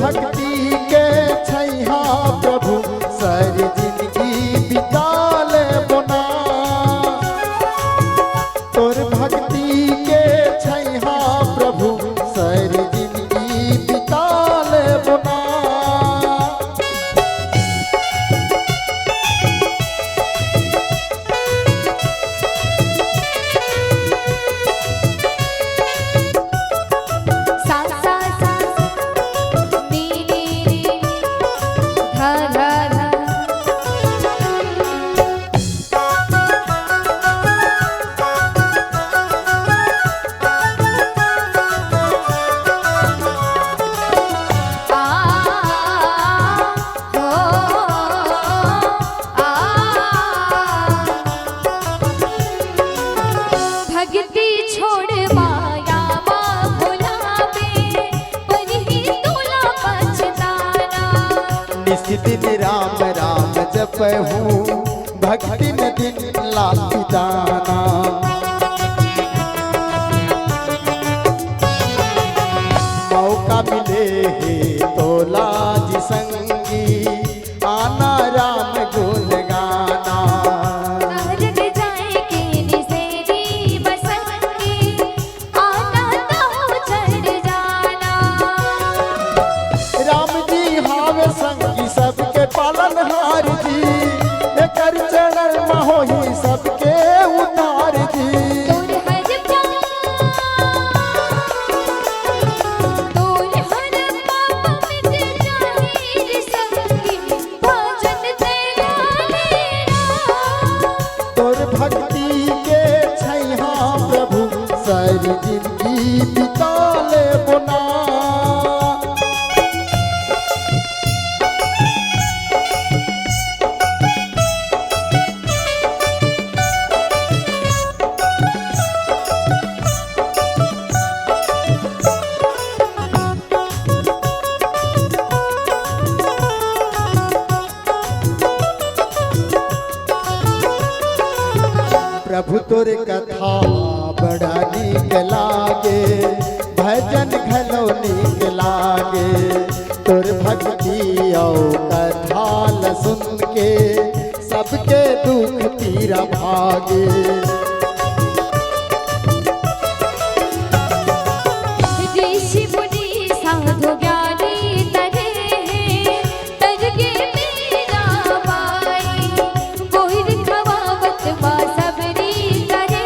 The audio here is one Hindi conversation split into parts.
भक्ति के छैहा प्रभु सारी जिंदगी बिता ले बोना। तोर भक्ति के छैहा प्रभु सारी जिंदगी बिता ले बोना। दिन राम राम जपहूँ भक्ति में दिन लाती दाना। मौका मिले है तो लाज संगी आना राम गुण गाना। राम जी हावे संगी सबके पालनहार जी, एकर चरण महोही सबके उतार जी। तोर भक्ति के छैहा प्रभु सारी जिंदगी बिता ले बोना। प्रभु तोर कथा बड़ा नीक लागे, भजन घलो नीक लागे। तोर भक्ति और कथा सुन के सबके दुख पीरा भागे। ऋषि मुनि साधु ज्ञानी तरे तरगे मेरा बाई, गोहिर खवावत बा सबरी तरे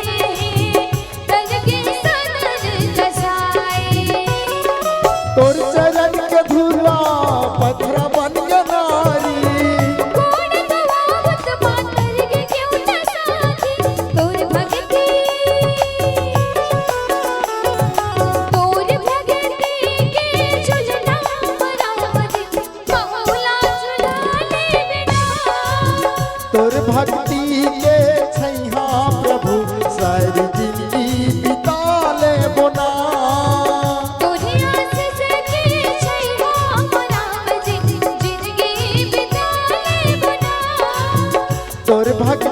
तरगे सनन दसाई। तोर चरण के धूला पत्थर बन गया नारी, कौन गवावत बा तरगे क्यों न साथी। तोर भक्ति के झुलना बराबरी मौला झुला ले बिना। तोर भक्ति के छैहा प्रभु सारी जिंदगी बिता ले बोना। तोरे आशीष के छैहा राम जी जिंदगी बिता ले बना। तोर भक्ति